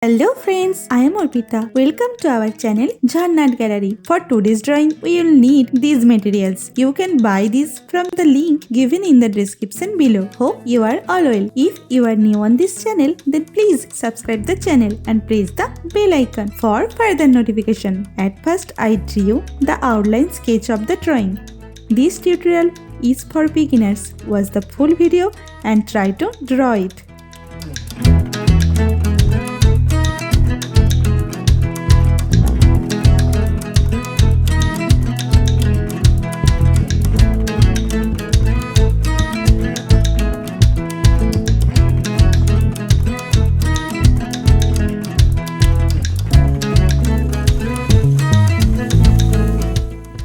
Hello friends, I am Arpita. Welcome to our channel Jharna Gallery. For today's drawing, we will need these materials. You can buy these from the link given in the description below. Hope you are all well. If you are new on this channel, then please subscribe the channel and press the bell icon for further notification. At first, I drew the outline sketch of the drawing. This tutorial is for beginners. Watch the full video and try to draw it.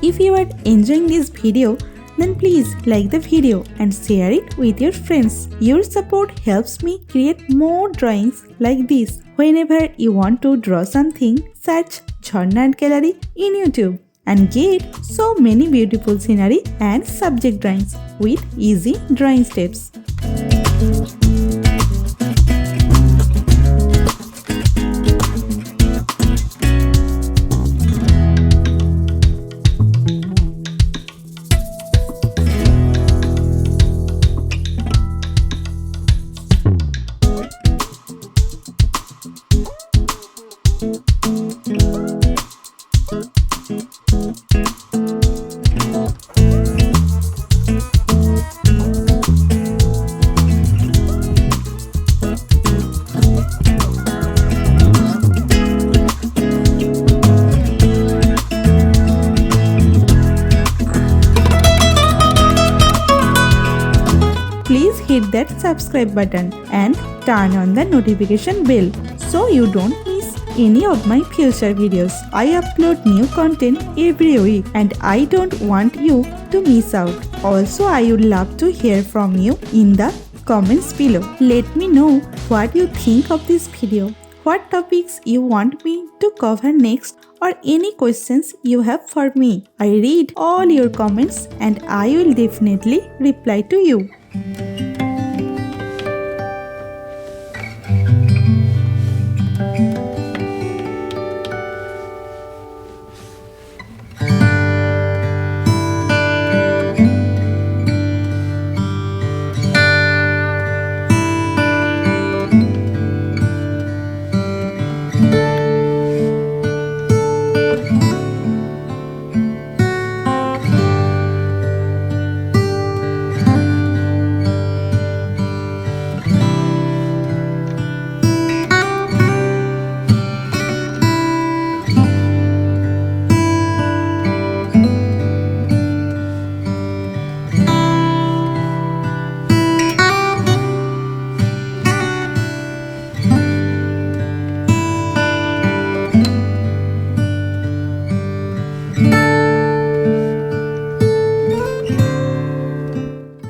If you are enjoying this video, then please like the video and share it with your friends. Your support helps me create more drawings like this. Whenever you want to draw something, search Jharna Gallery in YouTube and get so many beautiful scenery and subject drawings with easy drawing steps. Please hit that subscribe button and turn on the notification bell so you don't miss any of my future videos. I upload new content every week and I don't want you to miss out. Also, I would love to hear from you in the comments below. Let me know what you think of this video, what topics you want me to cover next, or any questions you have for me. I read all your comments and I will definitely reply to you.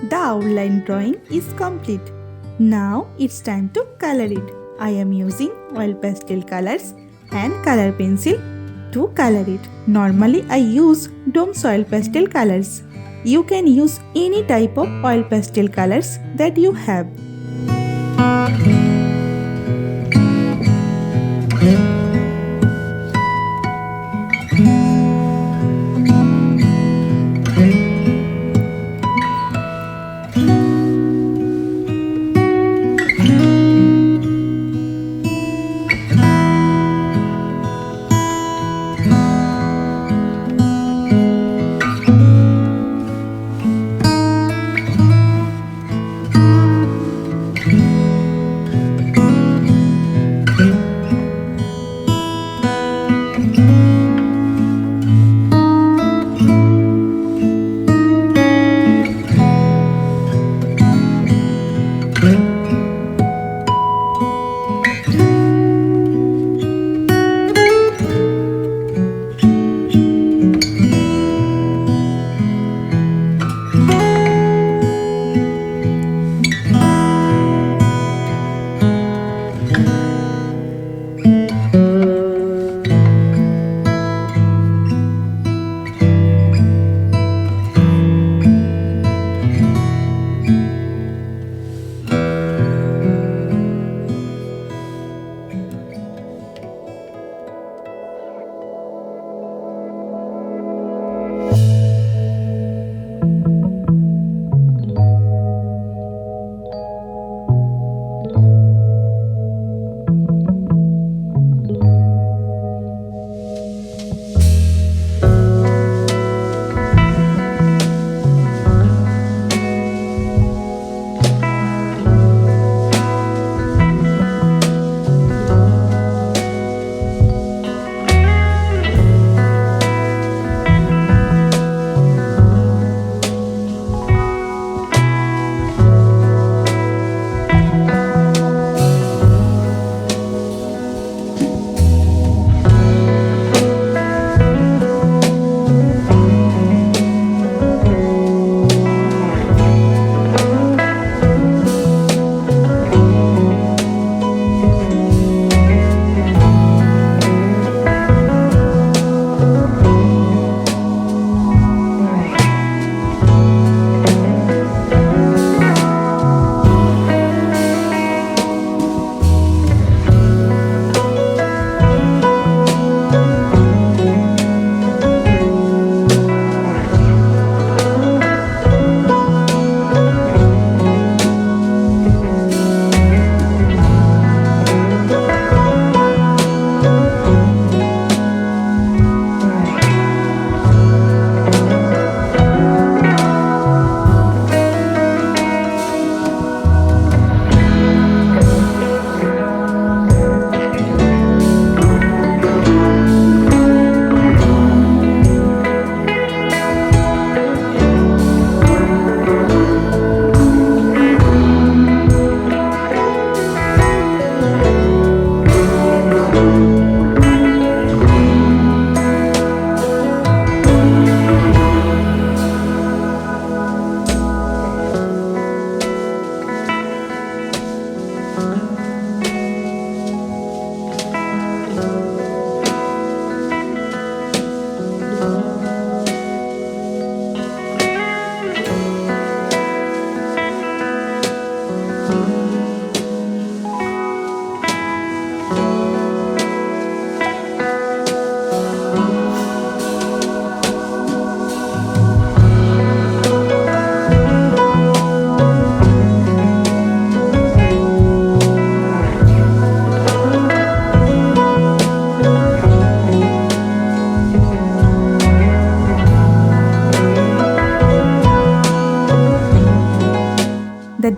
The outline drawing is complete. Now it's time to color it. I am using oil pastel colors and color pencil to color it. Normally I use Dome's oil pastel colors. You can use any type of oil pastel colors that you have.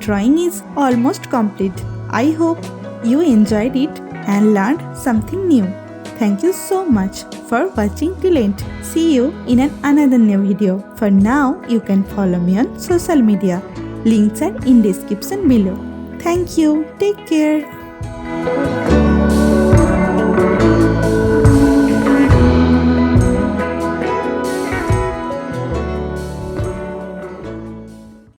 drawing is almost complete. I hope you enjoyed it and learned something new. Thank you so much for watching till end. See you in another new video. For now, you can follow me on social media. Links are in description below. Thank you. Take care.